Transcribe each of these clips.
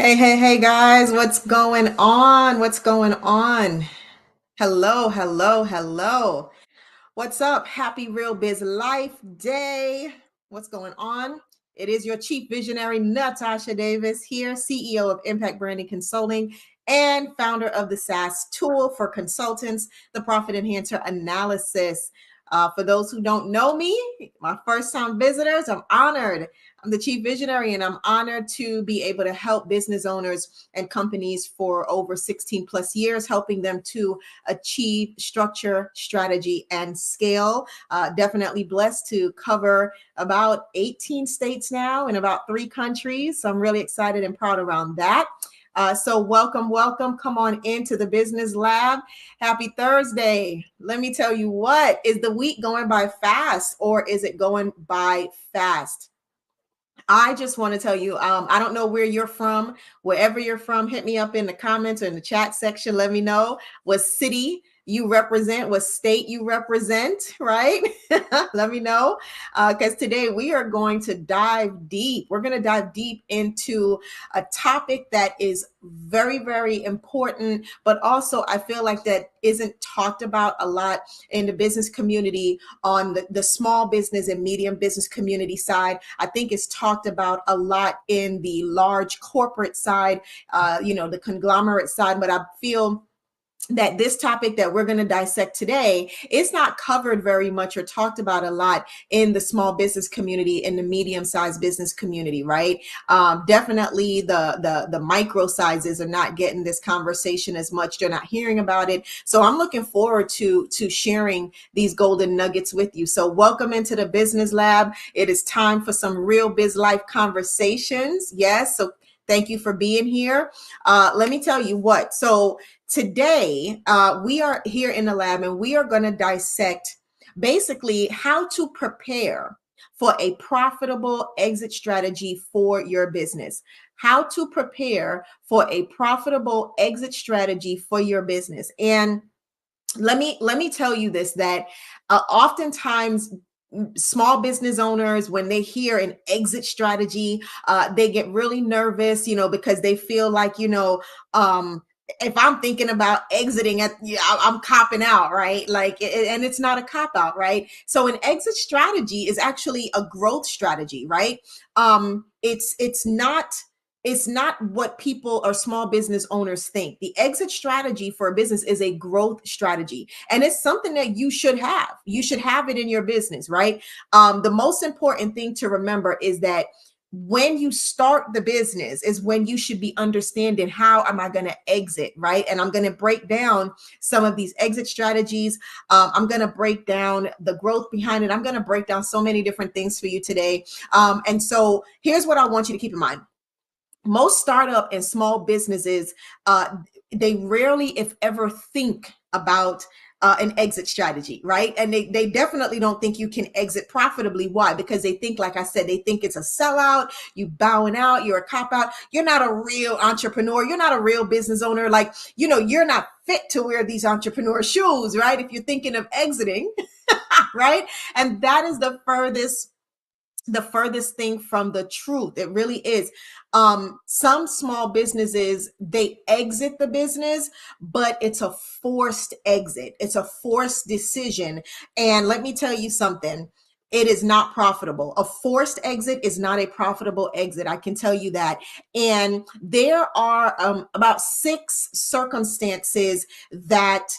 Hey, guys, what's going on? What's going on? Hello. What's up? Happy Real Biz Life Day. What's going on? It is your chief visionary, Natasha Davis, here, CEO of Impact Branding Consulting and founder of the SaaS tool for consultants, the Profit Enhancer Analysis. For those who don't know me, my first time visitors, I'm honored. I'm the chief visionary, and I'm honored to be able to help business owners and companies for over 16 plus years, helping them to achieve structure, strategy, and scale. Definitely blessed to cover about 18 states now in about 3 countries. So I'm really excited and proud around that. So welcome. Come on into the business lab. Happy Thursday. Let me tell you what, is the week going by fast or is it going by fast? I just want to tell you, I don't know where you're from. Wherever you're from, hit me up in the comments or in the chat section. Let me know what city you represent, what state you represent, right? Let me know, because today we are going to dive deep. We're going to dive deep into a topic that is very, very important, but also I feel like that isn't talked about a lot in the business community, on the small business and medium business community side. I think it's talked about a lot in the large corporate side, the conglomerate side, but I feel that this topic that we're going to dissect today is not covered very much or talked about a lot in the small business community, in the medium-sized business community, right? Definitely the micro sizes are not getting this conversation as much. They're not hearing about it. So I'm looking forward to sharing these golden nuggets with you. So welcome into the Business Lab. It is time for some real biz life conversations. Yes. So thank you for being here. Let me tell you what. So today, we are here in the lab and we are going to dissect basically how to prepare for a profitable exit strategy for your business. How to prepare for a profitable exit strategy for your business. And let me tell you this, that oftentimes small business owners, when they hear an exit strategy, they get really nervous, because they feel like, if I'm thinking about exiting I'm copping out, right? Like, and it's not a cop out, right? So an exit strategy is actually a growth strategy, right? It's not what people or small business owners think. The exit strategy for a business is a growth strategy. And it's something that you should have. You should have it in your business, right? The most important thing to remember is that when you start the business is when you should be understanding, how am I going to exit, right? And I'm going to break down some of these exit strategies. I'm going to break down the growth behind it. I'm going to break down so many different things for you today. And so here's what I want you to keep in mind. Most startup and small businesses, they rarely, if ever, think about an exit strategy, right? And they definitely don't think you can exit profitably. Why? Because they think, like I said, they think it's a sellout, you bowing out, you're a cop out. You're not a real entrepreneur. You're not a real business owner. Like, you're not fit to wear these entrepreneur shoes, right? If you're thinking of exiting, right? And that is the furthest thing from the truth. It really is. Some small businesses, they exit the business, but it's a forced exit. It's a forced decision. And let me tell you something. It is not profitable. A forced exit is not a profitable exit. I can tell you that. And there are about 6 circumstances that,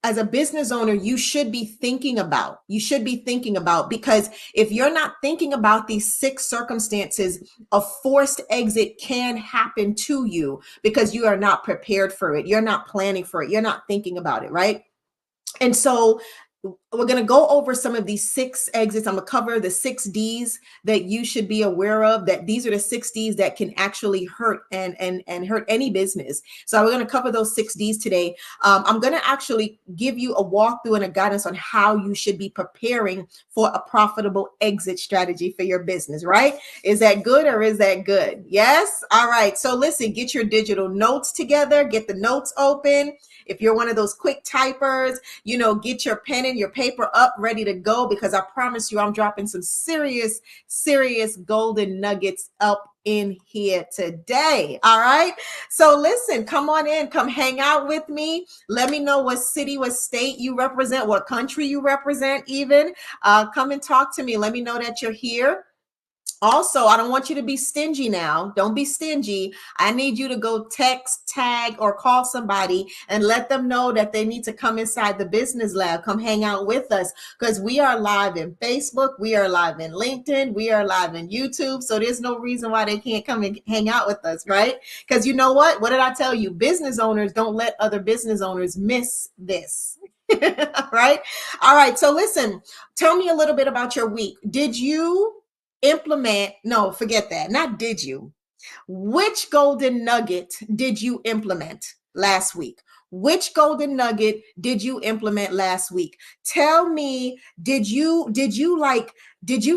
as a business owner, you should be thinking about. Because if you're not thinking about these 6 circumstances, a forced exit can happen to you because you are not prepared for it. You're not planning for it. You're not thinking about it, right? And so we're going to go over some of these 6 exits. I'm going to cover the 6 D's that you should be aware of, that these are the 6 D's that can actually hurt and hurt any business. So we're going to cover those 6 D's today. I'm going to actually give you a walkthrough and a guidance on how you should be preparing for a profitable exit strategy for your business, right? Is that good or is that good? Yes? All right. So listen, get your digital notes together, get the notes open. If you're one of those quick typers, get your pen and your paper up, ready to go, because I promise you, I'm dropping some serious golden nuggets up in here today. All right. So listen, come on in, come hang out with me. Let me know what city, what state you represent, what country you represent, even. Come and talk to me. Let me know that you're here. Also, I don't want you to be stingy now. Don't be stingy. I need you to go text, tag, or call somebody and let them know that they need to come inside the business lab, come hang out with us, because we are live in Facebook, we are live in LinkedIn, we are live in YouTube. So there's no reason why they can't come and hang out with us, right? Because you know what? What did I tell you? Business owners don't let other business owners miss this. Right? All right. So listen, tell me a little bit about your week. Did you implement? No, forget that. Not did you. Which golden nugget did you implement last week? Which golden nugget did you implement last week? Tell me, did you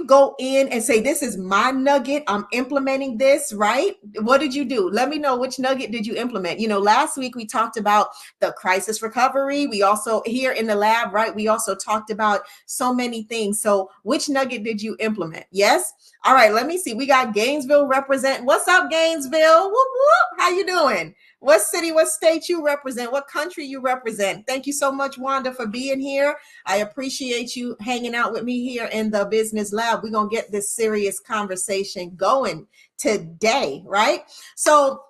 go in and say, this is my nugget, I'm implementing this, right? What did you do? Let me know, which nugget did you implement? You know, last week we talked about the crisis recovery. We also, here in the lab, right, we also talked about so many things. So which nugget did you implement? Yes. All right, let me see. We got Gainesville represent. What's up, Gainesville? Whoop, whoop. How you doing? What city, what state you represent? What country you represent? Thank you so much, Wanda, for being here. I appreciate you hanging out with me here in the business lab. We're going to get this serious conversation going today, right? So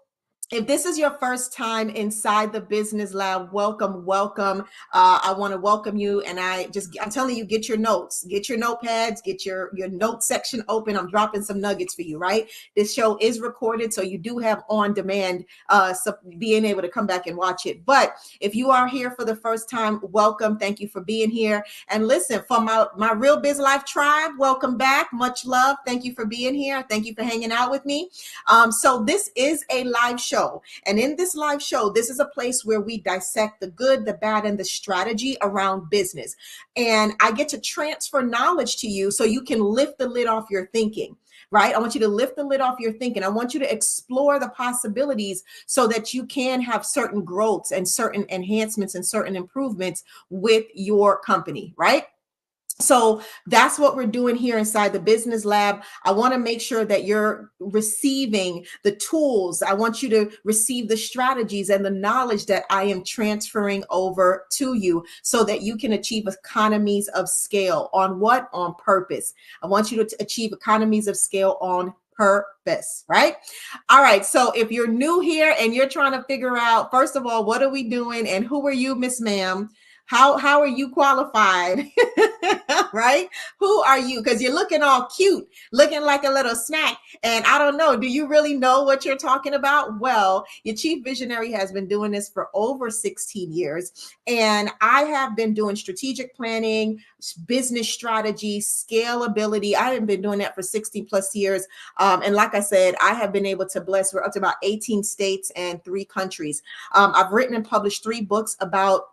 if this is your first time inside the business lab, welcome, welcome. I want to welcome you. And I'm telling you, get your notes, get your notepads, get your note section open. I'm dropping some nuggets for you, right? This show is recorded, so you do have on demand, so being able to come back and watch it. But if you are here for the first time, welcome. Thank you for being here. And listen, for my Real Biz Life tribe, welcome back. Much love. Thank you for being here. Thank you for hanging out with me. So this is a live show. And in this live show, this is a place where we dissect the good, the bad, and the strategy around business. And I get to transfer knowledge to you so you can lift the lid off your thinking, right? I want you to lift the lid off your thinking. I want you to explore the possibilities so that you can have certain growths and certain enhancements and certain improvements with your company, right? So that's what we're doing here inside the business lab. I want to make sure that you're receiving the tools. I want you to receive the strategies and the knowledge that I am transferring over to you so that you can achieve economies of scale. On what? On purpose. I want you to achieve economies of scale on purpose, right? All right. So if you're new here and you're trying to figure out, first of all, what are we doing and who are you, Miss Ma'am? How are you qualified? Right? Who are you? Because you're looking all cute, looking like a little snack. And I don't know, do you really know what you're talking about? Well, your chief visionary has been doing this for over 16 years. And I have been doing strategic planning, business strategy, scalability. I have been doing that for 60 plus years. And like I said, I have been able to bless, we're up to about 18 states and 3 countries. I've written and published 3 books about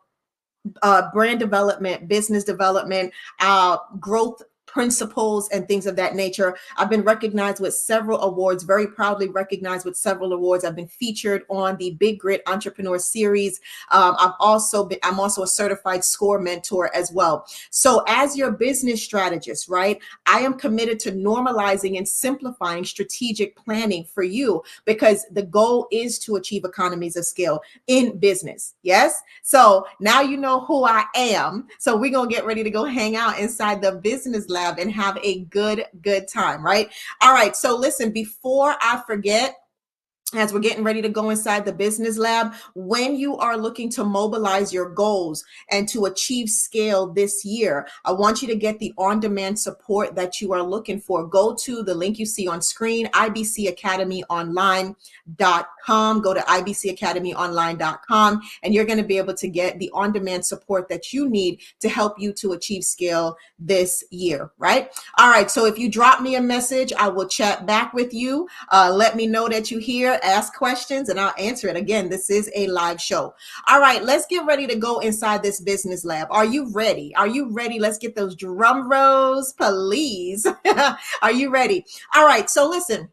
brand development, business development, growth principles, and things of that nature. I've been recognized with several awards, very proudly recognized with several awards. I've been featured on the Big Grit Entrepreneur Series. I'm also a certified SCORE mentor as well. So as your business strategist, right, I am committed to normalizing and simplifying strategic planning for you, because the goal is to achieve economies of scale in business. Yes. So now you know who I am. So we're going to get ready to go hang out inside the business lab and have a good time, right? All right. So listen, before I forget, as we're getting ready to go inside the business lab, when you are looking to mobilize your goals and to achieve scale this year, I want you to get the on-demand support that you are looking for. Go to the link you see on screen, ibcacademyonline.com. Go to ibcacademyonline.com, and you're going to be able to get the on-demand support that you need to help you to achieve scale this year, right? All right. So if you drop me a message, I will chat back with you. Let me know that you're here. Ask questions and I'll answer it. Again, this is a live show. All right, let's get ready to go inside this business lab. Are you ready? Are you ready? Let's get those drum rolls, please. Are you ready? All right, so listen,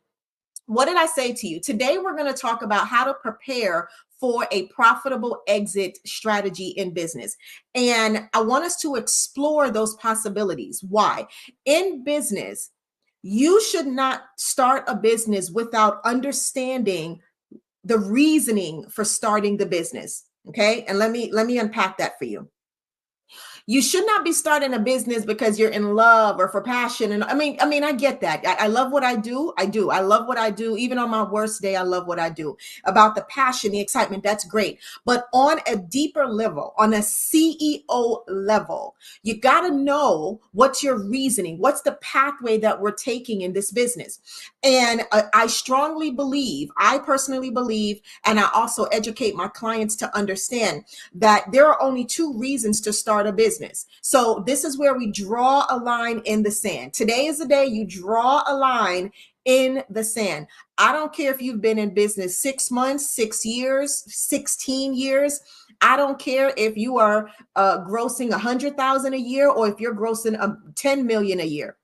what did I say to you? Today, we're going to talk about how to prepare for a profitable exit strategy in business. And I want us to explore those possibilities. Why? In business, You should not start a business without understanding the reasoning for starting the business. Okay. And let me unpack that for you. You should not be starting a business because you're in love or for passion. And I mean, I get that. I love what I do. I do. I love what I do. Even on my worst day, I love what I do. About the passion, the excitement, that's great. But on a deeper level, on a CEO level, you got to know what's your reasoning, what's the pathway that we're taking in this business. And I strongly believe, I personally believe, and I also educate my clients to understand that there are only two reasons to start a business. So this is where we draw a line in the sand. Today is the day you draw a line in the sand. I don't care if you've been in business 6 months, 6 years, 16 years. I don't care if you are grossing 100,000 a year or if you're grossing 10 million a year.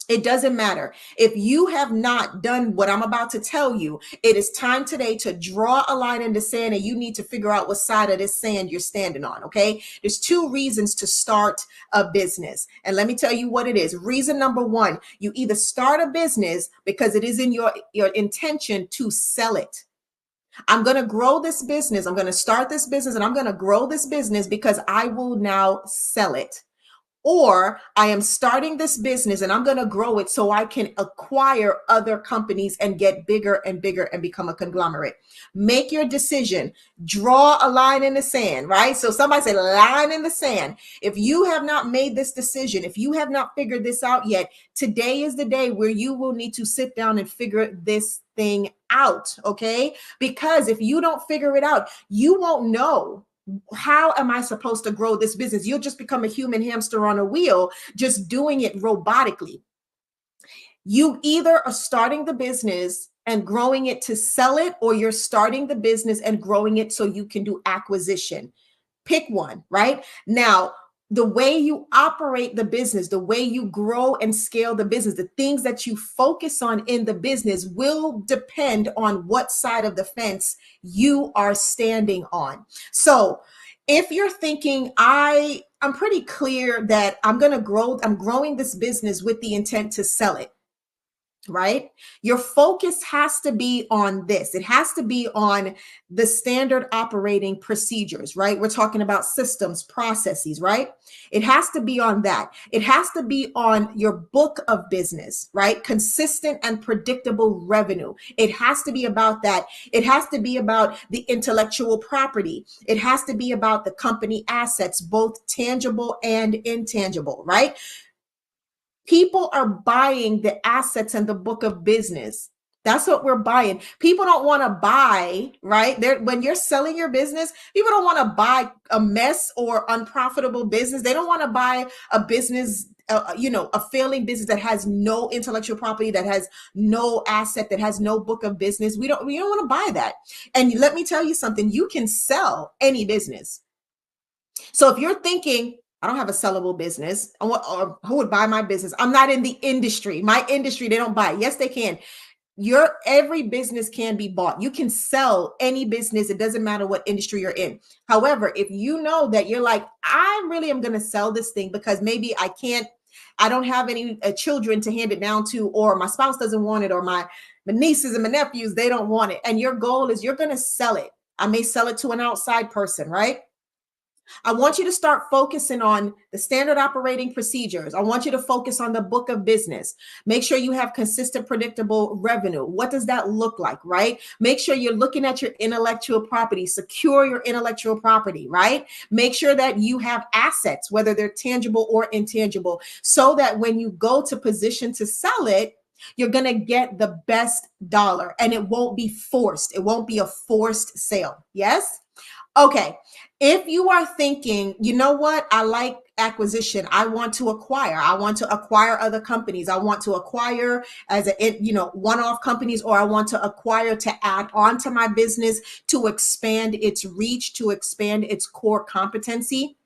It doesn't matter. If you have not done what I'm about to tell you, it is time today to draw a line in the sand, and you need to figure out what side of this sand you're standing on. Okay. There's two reasons to start a business. And let me tell you what it is. Reason number one, you either start a business because it is in your intention to sell it. I'm going to grow this business. I'm going to start this business and I'm going to grow this business because I will now sell it. Or I am starting this business and I'm going to grow it so I can acquire other companies and get bigger and bigger and become a conglomerate. Make your decision. Draw a line in the sand, right? So somebody say line in the sand. If you have not made this decision, if you have not figured this out yet, today is the day where you will need to sit down and figure this thing out, okay? Because if you don't figure it out, you won't know how am I supposed to grow this business? You'll just become a human hamster on a wheel, just doing it robotically. You either are starting the business and growing it to sell it, or you're starting the business and growing it so you can do acquisition. Pick one, right? Now, the way you operate the business, the way you grow and scale the business, the things that you focus on in the business will depend on what side of the fence you are standing on. So if you're thinking, I'm pretty clear that I'm growing this business with the intent to sell it, right? Your focus has to be on this. It has to be on the standard operating procedures, right? We're talking about systems, processes, right? It has to be on that. It has to be on your book of business, right? Consistent and predictable revenue. It has to be about that. It has to be about the intellectual property. It has to be about the company assets, both tangible and intangible, right? People are buying the assets and the book of business. That's what we're buying. People don't want to buy, right? When you're selling your business, people don't want to buy a mess or unprofitable business. They don't want to buy a business, a failing business that has no intellectual property, that has no asset, that has no book of business. We don't want to buy that. And let me tell you something, you can sell any business. So if you're thinking, I don't have a sellable business, or who would buy my business? I'm not in the industry. My industry, they don't buy. Yes, they can. Every business can be bought. You can sell any business. It doesn't matter what industry you're in. However, if you know that you're like, I really am going to sell this thing because maybe I don't have any children to hand it down to, or my spouse doesn't want it, or my nieces and my nephews, they don't want it. And your goal is you're going to sell it. I may sell it to an outside person, right? I want you to start focusing on the standard operating procedures. I want you to focus on the book of business. Make sure you have consistent, predictable revenue. What does that look like, right? Make sure you're looking at your intellectual property. Secure your intellectual property, right? Make sure that you have assets, whether they're tangible or intangible, so that when you go to position to sell it, you're going to get the best dollar, and it won't be forced. It won't be a forced sale. Yes? Okay. If you are thinking, you know what, I like acquisition. I want to acquire. I want to acquire other companies. I want to acquire as one-off companies, or I want to acquire to add on to my business to expand its reach, to expand its core competency.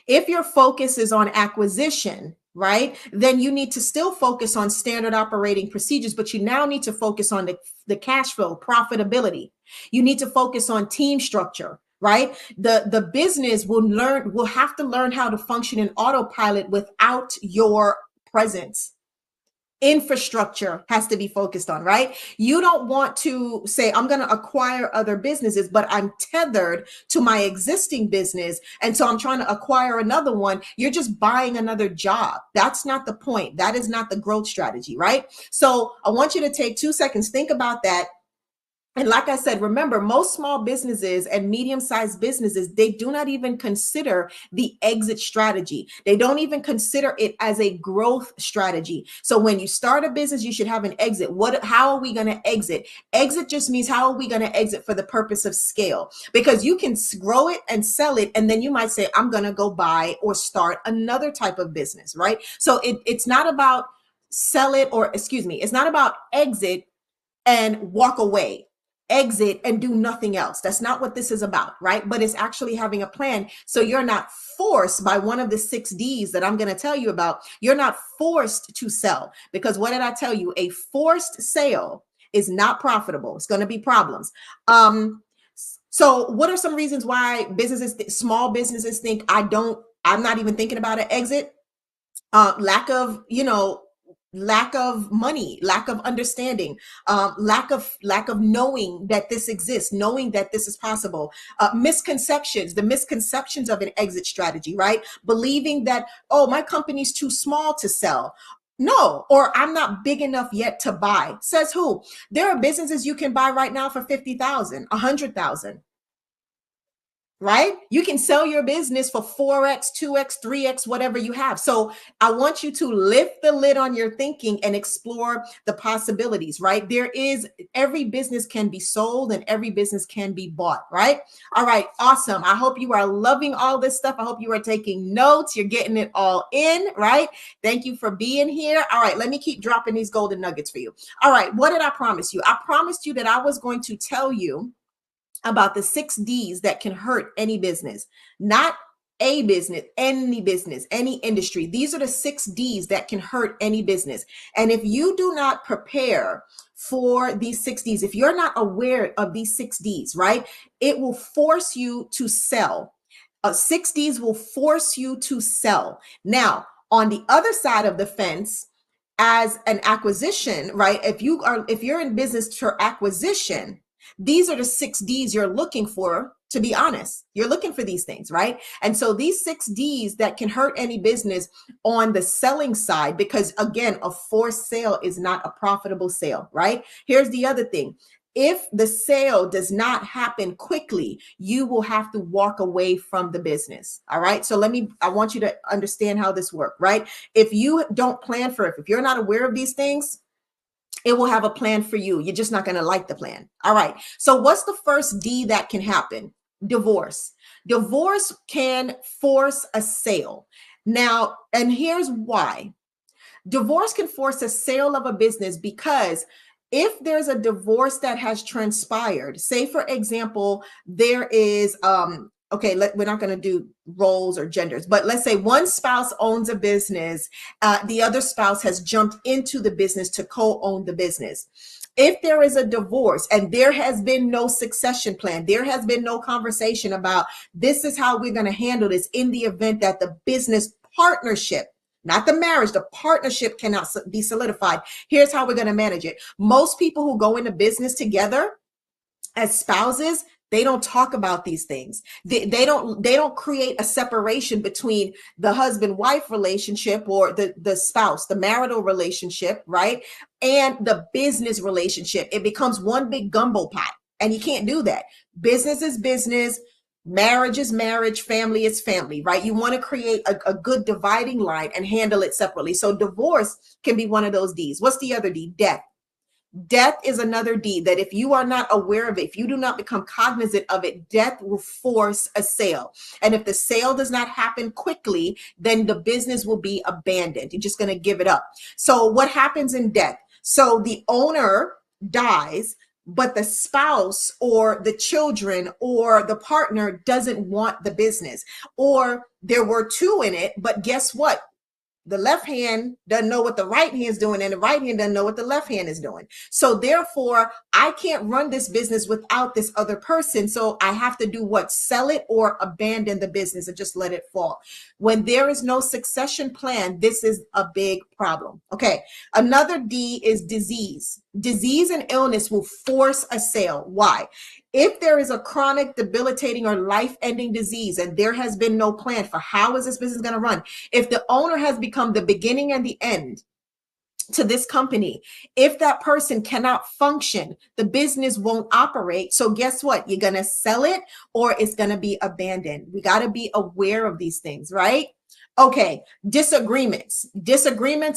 If your focus is on acquisition, right, then you need to still focus on standard operating procedures, but you now need to focus on the cash flow, profitability. You need to focus on team structure, right? The business will have to learn how to function in autopilot without your presence. Infrastructure has to be focused on, right? You don't want to say, I'm going to acquire other businesses, but I'm tethered to my existing business. And so I'm trying to acquire another one. You're just buying another job. That's not the point. That is not the growth strategy, right? So I want you to take 2 seconds, think about that. And like I said, remember, most small businesses and medium-sized businesses, they do not even consider the exit strategy. They don't even consider it as a growth strategy. So when you start a business, you should have an exit. How are we going to exit? Exit just means, how are we going to exit for the purpose of scale? Because you can grow it and sell it, and then you might say, I'm going to go buy or start another type of business, right? So it's not about it's not about exit and walk away, exit and do nothing else. That's not what this is about, right? But it's actually having a plan. So you're not forced by one of the 6 D's that I'm going to tell you about. You're not forced to sell, because what did I tell you? A forced sale is not profitable. It's going to be problems. So what are some reasons why small businesses think I'm not even thinking about an exit? Lack of money, lack of understanding, lack of knowing that this exists, knowing that this is possible, the misconceptions of an exit strategy, right? Believing that, oh, my company's too small to sell. No, or I'm not big enough yet to buy. Says who? There are businesses you can buy right now for 50,000, 100,000. Right? You can sell your business for 4x, 2x, 3x, whatever you have. So I want you to lift the lid on your thinking and explore the possibilities, right? Every business can be sold and every business can be bought, right? All right, awesome. I hope you are loving all this stuff. I hope you are taking notes. You're getting it all in, right? Thank you for being here. All right, let me keep dropping these golden nuggets for you. All right, what did I promise you? I promised you that I was going to tell you about the 6 D's that can hurt any business, not a business, any industry. These are the 6 D's that can hurt any business. And if you do not prepare for these 6 D's, if you're not aware of these 6 D's, right, it will force you to sell. 6 D's will force you to sell. Now, on the other side of the fence, as an acquisition, right, if you're in business for acquisition, these are the 6 D's you're looking for. To be honest, you're looking for these things, right? And so these 6 D's that can hurt any business on the selling side, because again, a forced sale is not a profitable sale, right? Here's the other thing. If the sale does not happen quickly, you will have to walk away from the business. All right. So I want you to understand how this works, right? If you don't plan for it, if you're not aware of these things, it will have a plan for you. You're just not going to like the plan. All right. So what's the first D that can happen? Divorce. Divorce can force a sale. Now, and here's why. Divorce can force a sale of a business because if there's a divorce that has transpired, say, for example, there is, we're not going to do roles or genders, but let's say one spouse owns a business. The other spouse has jumped into the business to co-own the business. If there is a divorce and there has been no succession plan, there has been no conversation about this is how we're going to handle this in the event that the business partnership, not the marriage, the partnership cannot be solidified. Here's how we're going to manage it. Most people who go into business together as spouses, they don't talk about these things. They don't create a separation between the husband-wife relationship or the spouse, the marital relationship, right? And the business relationship. It becomes one big gumbo pot, and you can't do that. Business is business. Marriage is marriage, family is family, right? You want to create a good dividing line and handle it separately. So divorce can be one of those D's. What's the other D? Death. Death is another D that if you are not aware of it, if you do not become cognizant of it, death will force a sale. And if the sale does not happen quickly, then the business will be abandoned. You're just going to give it up. So what happens in death? So the owner dies, but the spouse or the children or the partner doesn't want the business, or there were 2 in it, but guess what? the left hand doesn't know what the right hand's doing, and the right hand doesn't know what the left hand is doing. So therefore, I can't run this business without this other person. So I have to do what? Sell it or abandon the business and just let it fall. When there is no succession plan, this is a big problem. Okay. Another D is disease. Disease and illness will force a sale. Why? If there is a chronic, debilitating, or life-ending disease and there has been no plan for how is this business going to run, if the owner has become the beginning and the end to this company, if that person cannot function, the business won't operate. So guess what? You're going to sell it or it's going to be abandoned. We got to be aware of these things, right? Okay, disagreements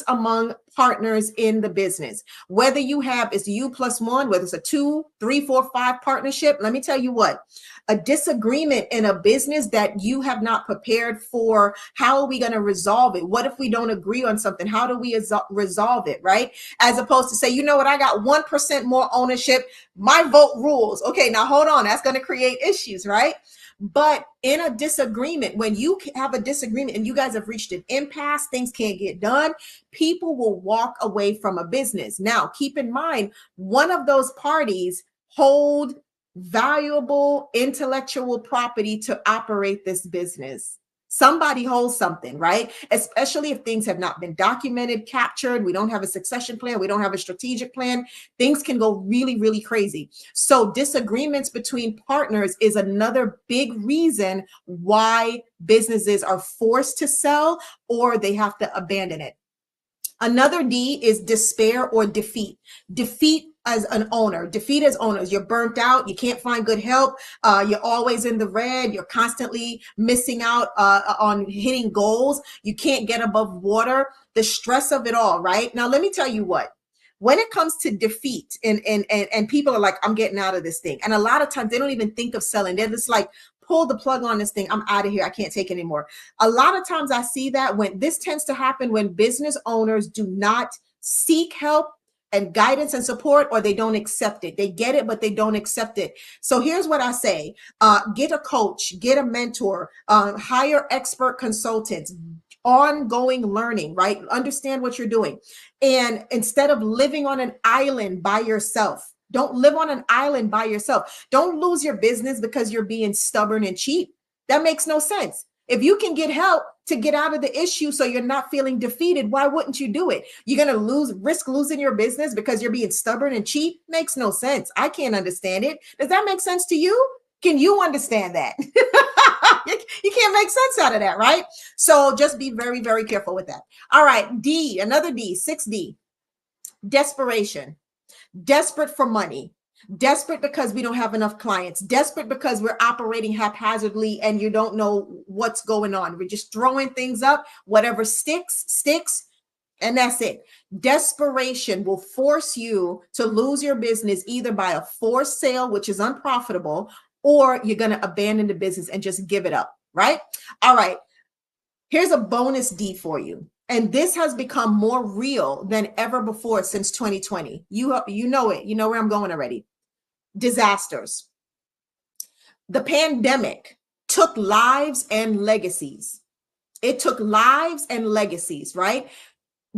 among partners in the business. Whether you have is you plus one, whether it's a 2, 3, 4, 5 partnership. Let me tell you what, a disagreement in a business that you have not prepared for. How are we going to resolve it? What if we don't agree on something? How do we resolve it, right? As opposed to say, you know what, I got 1% more ownership. My vote rules. Okay, now hold on. That's going to create issues, right? But in a disagreement, when you have a disagreement and you guys have reached an impasse, things can't get done, people will walk away from a business. Now, keep in mind, one of those parties hold valuable intellectual property to operate this business. Somebody holds something, right? Especially if things have not been documented, captured. We don't have a succession plan. We don't have a strategic plan. Things can go really, really crazy. So disagreements between partners is another big reason why businesses are forced to sell or they have to abandon it. Another D is despair or defeat. Defeat as an owner, defeat as owners. You're burnt out. You can't find good help. You're always in the red. You're constantly missing out on hitting goals. You can't get above water. The stress of it all, right? Now, let me tell you what. When it comes to defeat and people are like, I'm getting out of this thing. And a lot of times they don't even think of selling. They're just like, pull the plug on this thing. I'm out of here. I can't take it anymore. A lot of times I see that when this tends to happen when business owners do not seek help and guidance and support, or they don't accept it. They get it, but they don't accept it. So here's what I say. Get a coach, get a mentor, hire expert consultants, ongoing learning, right? Understand what you're doing. And instead of living on an island by yourself, don't live on an island by yourself. Don't lose your business because you're being stubborn and cheap. That makes no sense. If you can get help to get out of the issue so you're not feeling defeated, why wouldn't you do it? You're going to risk losing your business because you're being stubborn and cheap? Makes no sense. I can't understand it. Does that make sense to you? Can you understand that? You can't make sense out of that, right? So just be very, very careful with that. All right, D, another D, 6D, desperation. Desperate for money, desperate because we don't have enough clients, desperate because we're operating haphazardly and you don't know what's going on. We're just throwing things up, whatever sticks, and that's it. Desperation will force you to lose your business either by a forced sale, which is unprofitable, or you're going to abandon the business and just give it up, right? All right. Here's a bonus D for you. And this has become more real than ever before since 2020. You know it. You know where I'm going already. Disasters. The pandemic took lives and legacies. It took lives and legacies, right?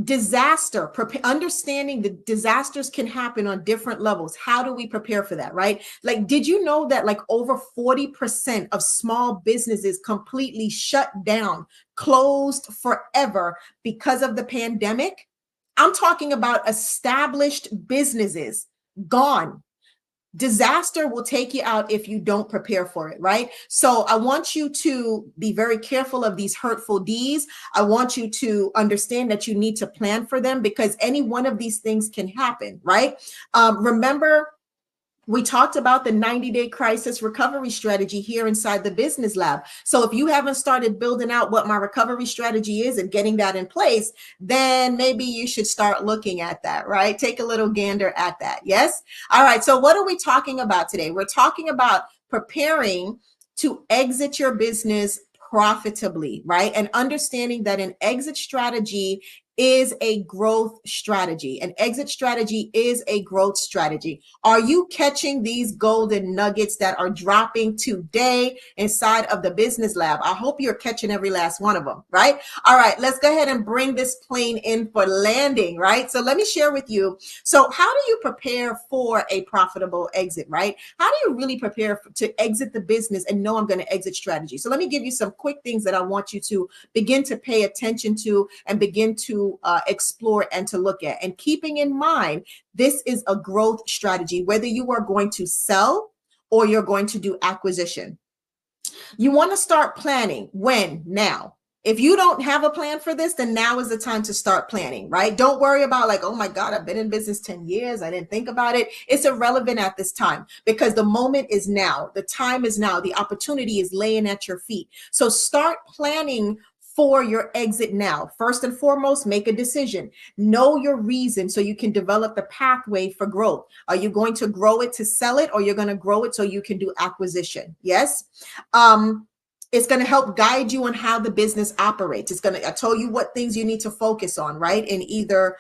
Disaster, understanding that disasters can happen on different levels. How do we prepare for that, right? Like, did you know that like over 40% of small businesses completely shut down, closed forever because of the pandemic? I'm talking about established businesses gone. Disaster will take you out if you don't prepare for it, right? So I want you to be very careful of these hurtful Ds. I want you to understand that you need to plan for them because any one of these things can happen, right? Remember, we talked about the 90-day crisis recovery strategy here inside the business lab. So if you haven't started building out what my recovery strategy is and getting that in place, then maybe you should start looking at that, right? Take a little gander at that. Yes. All right. So what are we talking about today? We're talking about preparing to exit your business profitably, right? And understanding that an exit strategy is a growth strategy. An exit strategy is a growth strategy. Are you catching these golden nuggets that are dropping today inside of the business lab? I hope you're catching every last one of them, right? All right, let's go ahead and bring this plane in for landing, right? So let me share with you. So how do you prepare for a profitable exit, right? How do you really prepare to exit the business and know I'm going to exit strategy? So let me give you some quick things that I want you to begin to pay attention to and begin to explore and to look at. And keeping in mind, this is a growth strategy, whether you are going to sell or you're going to do acquisition. You want to start planning. When? Now. If you don't have a plan for this, then now is the time to start planning, right? Don't worry about like, oh my God, I've been in business 10 years. I didn't think about it. It's irrelevant at this time because the moment is now. The time is now. The opportunity is laying at your feet. So start planning for your exit now. First and foremost, make a decision. Know your reason so you can develop the pathway for growth. Are you going to grow it to sell it, or you're going to grow it so you can do acquisition? Yes. It's going to help guide you on how the business operates. It's going to tell you what things you need to focus on, right? In either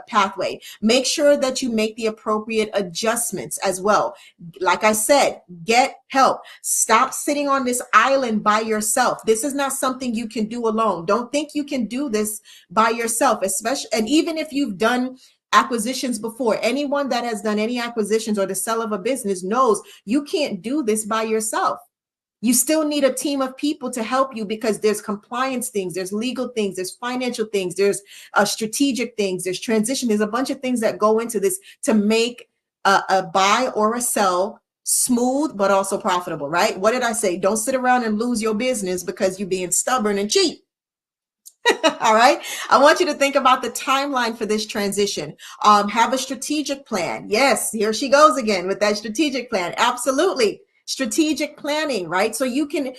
pathway. Make sure that you make the appropriate adjustments as well. Like I said, get help. Stop sitting on this island by yourself. This is not something you can do alone. Don't think you can do this by yourself, especially, and even if you've done acquisitions before, anyone that has done any acquisitions or the sell of a business knows you can't do this by yourself. You still need a team of people to help you because there's compliance things, there's legal things, there's financial things, there's strategic things, there's transition. There's a bunch of things that go into this to make a buy or a sell smooth, but also profitable, right? What did I say? Don't sit around and lose your business because you're being stubborn and cheap. All right. I want you to think about the timeline for this transition. Have a strategic plan. Yes, here she goes again with that strategic plan. Absolutely. Strategic planning, right? So you can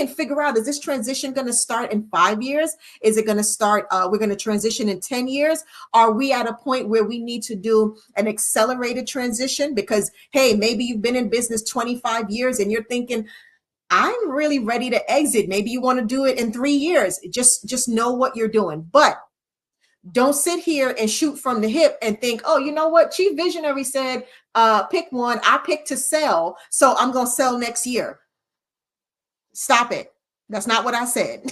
figure out, is this transition going to start in 5 years? Is it going to start, we're going to transition in 10 years? Are we at a point where we need to do an accelerated transition? Because, hey, maybe you've been in business 25 years and you're thinking, I'm really ready to exit. Maybe you want to do it in 3 years. Just know what you're doing. But don't sit here and shoot from the hip and think, oh, you know what? Chief Visionary said, pick one. I picked to sell, so I'm going to sell next year. Stop it. That's not what I said.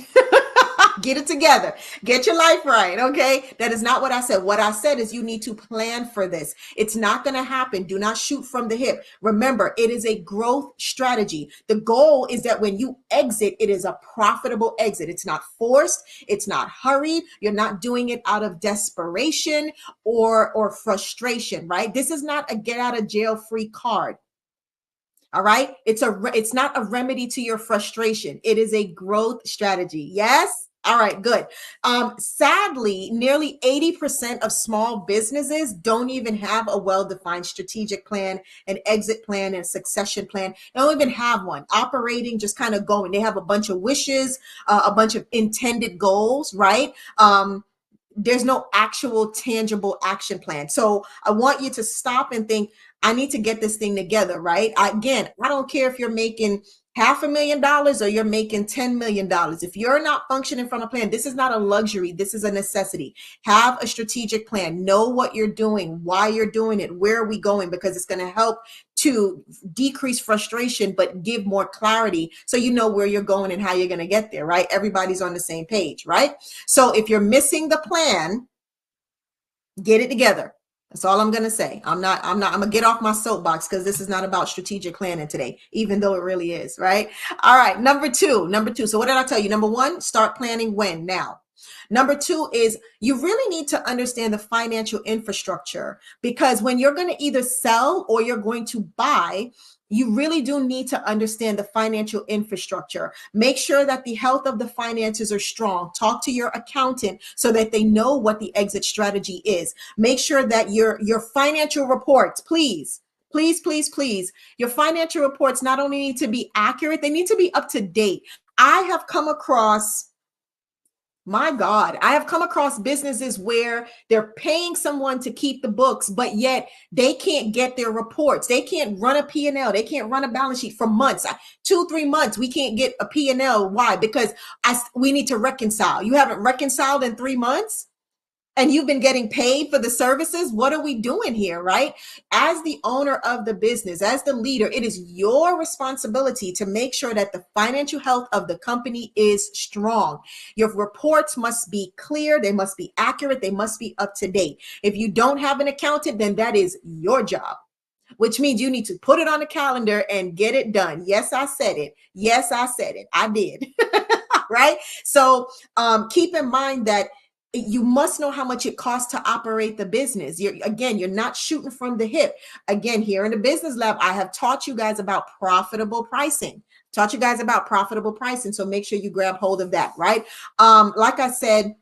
Get it together. Get your life right. Okay. That is not what I said. What I said is you need to plan for this. It's not going to happen. Do not shoot from the hip. Remember, it is a growth strategy. The goal is that when you exit, it is a profitable exit. It's not forced. It's not hurried. You're not doing it out of desperation or frustration, right? This is not a get out of jail free card. All right. It's not a remedy to your frustration. It is a growth strategy. Yes. All right, good. Sadly, nearly 80% of small businesses don't even have a well-defined strategic plan, an exit plan, and succession plan. They don't even have one. Operating, just kind of going. They have a bunch of wishes, a bunch of intended goals, right? There's no actual tangible action plan. So I want you to stop and think, I need to get this thing together, right? I don't care if you're making $500,000 or you're making $10 million. If you're not functioning from a plan, this is not a luxury. This is a necessity. Have a strategic plan. Know what you're doing, why you're doing it, where are we going, because it's going to help to decrease frustration, but give more clarity so you know where you're going and how you're going to get there, right? Everybody's on the same page, right? So if you're missing the plan, get it together. That's all I'm going to say. I'm going to get off my soapbox because this is not about strategic planning today, even though it really is, right? All right. Number two. So what did I tell you? Number one, start planning when? Now. Number two is you really need to understand the financial infrastructure, because when you're going to either sell or you're going to buy, you really do need to understand the financial infrastructure. Make sure that the health of the finances are strong. Talk to your accountant so that they know what the exit strategy is. Make sure that your financial reports, please, your financial reports not only need to be accurate, they need to be up to date. I have come across businesses where they're paying someone to keep the books, but yet they can't get their reports. They can't run a P&L. They can't run a balance sheet for months, 2-3 months. We can't get a P&L. Why? Because we need to reconcile. You haven't reconciled in 3 months? and you've been getting paid for the services. What are we doing here, right? As the owner of the business, as the leader, it is your responsibility to make sure that the financial health of the company is strong. Your reports must be clear, they must be accurate, they must be up to date. If you don't have an accountant, then that is your job, which means you need to put it on the calendar and get it done. Yes, I said it. Yes, I said it. I did. Right? So keep in mind that you must know how much it costs to operate the business. You're not shooting from the hip. Again, here in the business lab, I have taught you guys about profitable pricing. So make sure you grab hold of that, right? Like I said,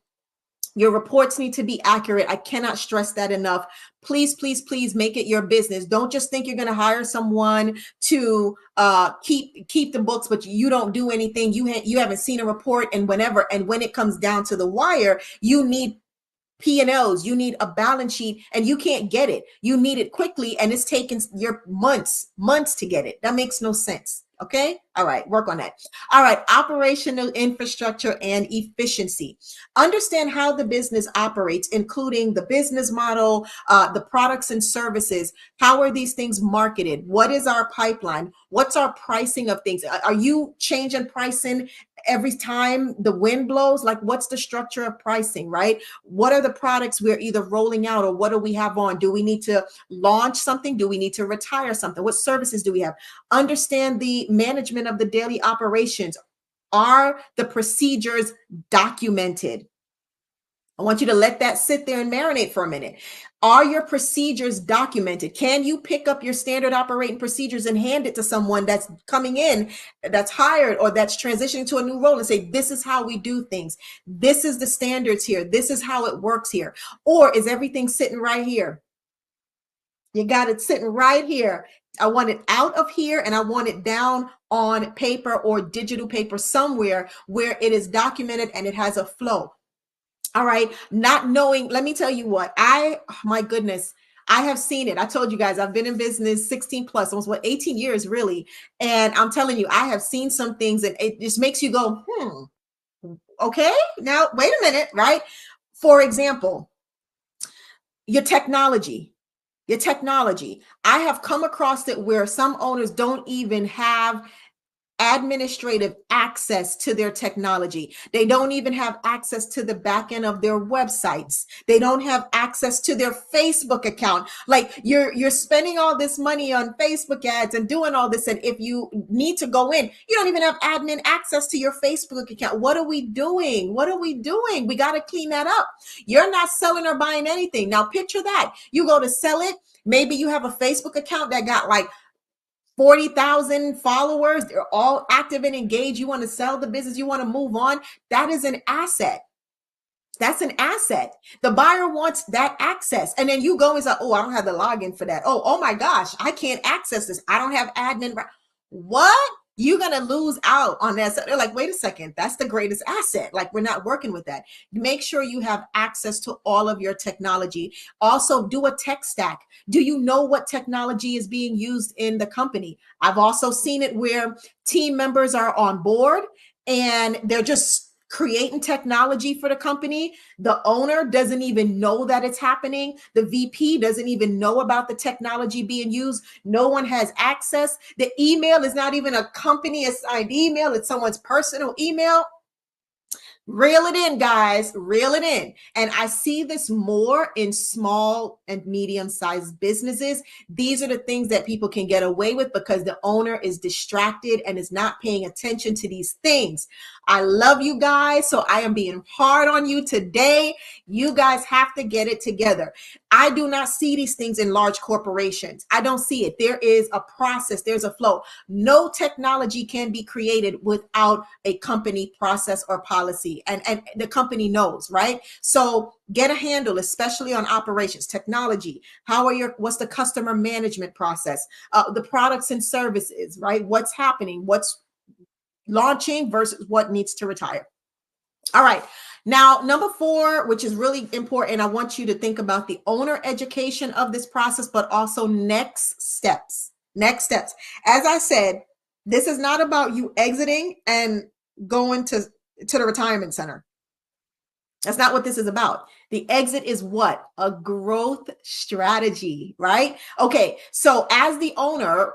your reports need to be accurate. I cannot stress that enough. Please, please, please make it your business. Don't just think you're going to hire someone to keep the books, but you don't do anything. You haven't seen a report, and when it comes down to the wire, you need P&Ls, you need a balance sheet, and you can't get it. You need it quickly, and it's taken your months to get it. That makes no sense. Okay. All right. Work on that. All right. Operational infrastructure and efficiency. Understand how the business operates, including the business model, the products and services. How are these things marketed? What is our pipeline? What's our pricing of things? Are you changing pricing every time the wind blows? Like, what's the structure of pricing, right? What are the products we're either rolling out, or what do we have on? Do we need to launch something? Do we need to retire something? What services do we have? Understand the management of the daily operations. Are the procedures documented? I want you to let that sit there and marinate for a minute. Are your procedures documented? Can you pick up your standard operating procedures and hand it to someone that's coming in, that's hired, or that's transitioning to a new role, and say, this is how we do things. This is the standards here. This is how it works here. Or is everything sitting right here? You got it sitting right here. I want it out of here, and I want it down on paper or digital paper somewhere where it is documented and it has a flow. All right. Not knowing, let me tell you what, my goodness, I have seen it. I told you guys, I've been in business 16 plus, almost 18 years really. And I'm telling you, I have seen some things, and it just makes you go, okay, now wait a minute, right? For example, your technology. I have come across it where some owners don't even have administrative access to their technology. They don't even have access to the back end of their websites. They don't have access to their Facebook account. Like, you're spending all this money on Facebook ads and doing all this, and if you need to go in, you don't even have admin access to your Facebook account. What are we doing? We got to clean that up. You're not selling or buying anything. Now picture that. You go to sell it. Maybe you have a Facebook account that got like 40,000 followers. They're all active and engaged. You want to sell the business. You want to move on. That is an asset. That's an asset. The buyer wants that access. And then you go and say, oh, I don't have the login for that. Oh my gosh, I can't access this. I don't have admin. What? You're going to lose out on that. So they're like, wait a second, that's the greatest asset. Like, we're not working with that. Make sure you have access to all of your technology. Also, do a tech stack. Do you know what technology is being used in the company? I've also seen it where team members are on board and they're just creating technology for the company. The owner doesn't even know that it's happening. The VP doesn't even know about the technology being used. No one has access. The email is not even a company assigned email. It's someone's personal email. Reel it in, guys, reel it in. And I see this more in small and medium-sized businesses. These are the things that people can get away with because the owner is distracted and is not paying attention to these things. I love you guys, so I am being hard on you today. You guys have to get it together. I do not see these things in large corporations. I don't see it. There is a process. There's a flow. No technology can be created without a company process or policy. And the company knows, right? So get a handle, especially on operations, technology. What's the customer management process? The products and services, right? What's happening? What's launching versus what needs to retire. All right. Now, number 4, which is really important, I want you to think about the owner education of this process, but also next steps. As I said, this is not about you exiting and going to the retirement center. That's not what this is about. The exit is what? A growth strategy, right? Okay, so as the owner,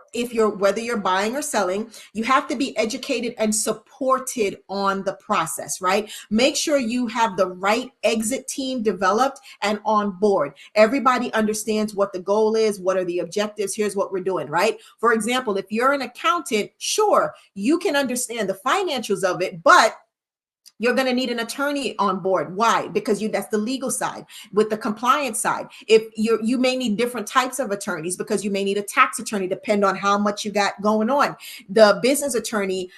whether you're buying or selling, you have to be educated and supported on the process, right? Make sure you have the right exit team developed and on board. Everybody understands what the goal is, what are the objectives, here's what we're doing, right? For example, if you're an accountant, sure, you can understand the financials of it, but you're going to need an attorney on board. Why? Because that's the legal side. With the compliance side, if you may need different types of attorneys, because you may need a tax attorney, depend on how much you got going on. The business attorney,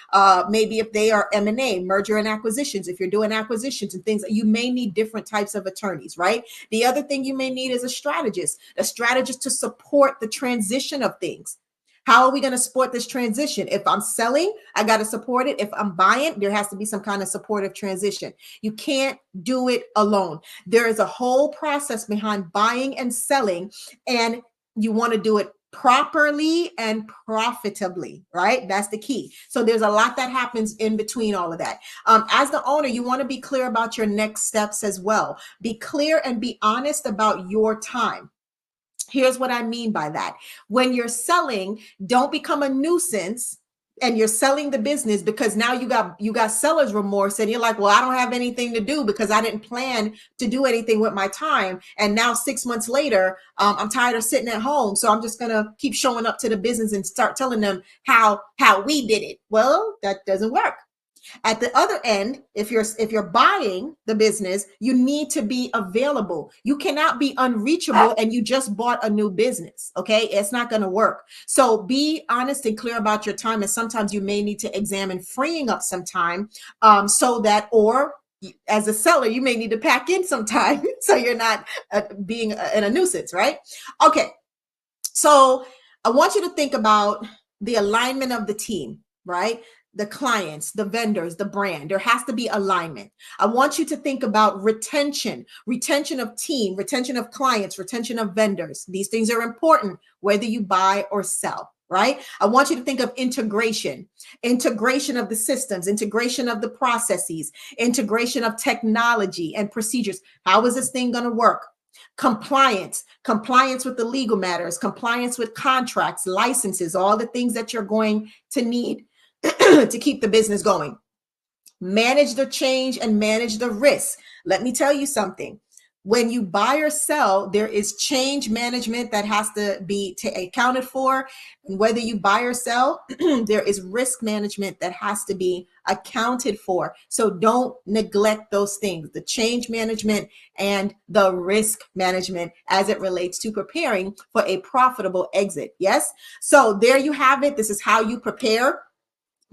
maybe if they are M&A, merger and acquisitions, if you're doing acquisitions and things, you may need different types of attorneys, right? The other thing you may need is a strategist to support the transition of things. How are we going to support this transition? If I'm selling, I got to support it. If I'm buying, there has to be some kind of supportive transition. You can't do it alone. There is a whole process behind buying and selling, and you want to do it properly and profitably, right? That's the key. So there's a lot that happens in between all of that. As the owner, you want to be clear about your next steps as well. Be clear and be honest about your time. Here's what I mean by that. When you're selling, don't become a nuisance and you're selling the business because now you got seller's remorse and you're like, well, I don't have anything to do because I didn't plan to do anything with my time. And now 6 months later, I'm tired of sitting at home. So I'm just going to keep showing up to the business and start telling them how we did it. Well, that doesn't work. At the other end, if you're buying the business, you need to be available. You cannot be unreachable and you just bought a new business. Okay, it's not going to work. So be honest and clear about your time. And sometimes you may need to examine freeing up some time, so that, or as a seller, you may need to pack in some time so you're not being in a nuisance, right? Okay, so I want you to think about the alignment of the team, right? The clients, the vendors, the brand. There has to be alignment. I want you to think about retention of team, retention of clients, retention of vendors. These things are important, whether you buy or sell, right? I want you to think of integration of the systems, integration of the processes, integration of technology and procedures. How is this thing going to work? Compliance with the legal matters, compliance with contracts, licenses, all the things that you're going to need to keep the business going. Manage the change and manage the risk. Let me tell you something. When you buy or sell, there is change management that has to be accounted for. And whether you buy or sell, there is risk management that has to be accounted for. So don't neglect those things, the change management and the risk management as it relates to preparing for a profitable exit. Yes. So there you have it. This is how you prepare.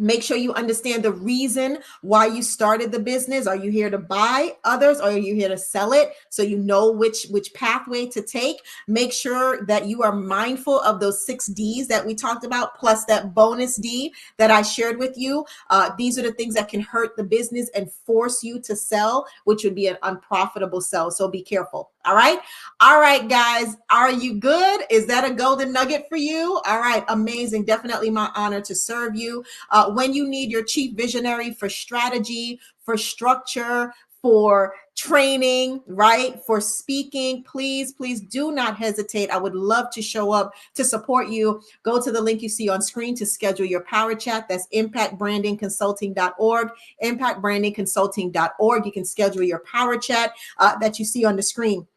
Make sure you understand the reason why you started the business. Are you here to buy others or are you here to sell it? So you know which pathway to take. Make sure that you are mindful of those 6 Ds that we talked about, plus that bonus D that I shared with you. These are the things that can hurt the business and force you to sell, which would be an unprofitable sell. So be careful. All right. All right, guys. Are you good? Is that a golden nugget for you? All right. Amazing. Definitely my honor to serve you. When you need your chief visionary for strategy, for structure, for training, right? For speaking, please do not hesitate. I would love to show up to support you. Go to the link you see on screen to schedule your power chat. That's impactbrandingconsulting.org, impactbrandingconsulting.org. You can schedule your power chat that you see on the screen.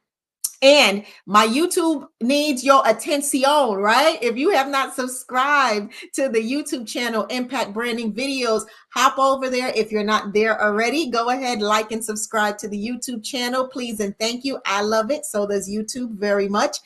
And my YouTube needs your attention, right? If you have not subscribed to the YouTube channel, Impact Branding Videos, hop over there. If you're not there already, go ahead, like and subscribe to the YouTube channel, please. And thank you. I love it. So does YouTube very much.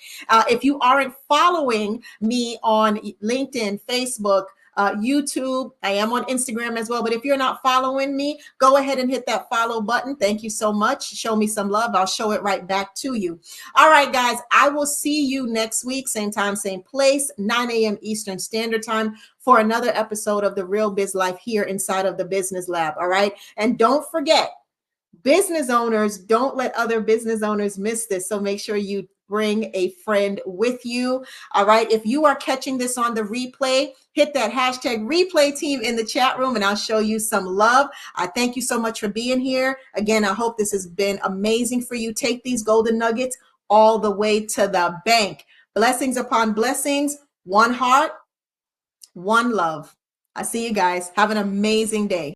If you aren't following me on LinkedIn, Facebook, YouTube, I am on Instagram as well. But if you're not following me, go ahead and hit that follow button. Thank you so much. Show me some love. I'll show it right back to you. All right, guys, I will see you next week, same time, same place, 9 a.m. Eastern Standard Time for another episode of The Real Biz Life here inside of the Business Lab. All right. And don't forget, business owners, don't let other business owners miss this. So make sure you bring a friend with you. All right. If you are catching this on the replay, hit that hashtag replay team in the chat room and I'll show you some love. I thank you so much for being here. Again, I hope this has been amazing for you. Take these golden nuggets all the way to the bank. Blessings upon blessings, one heart, one love. I see you guys. Have an amazing day.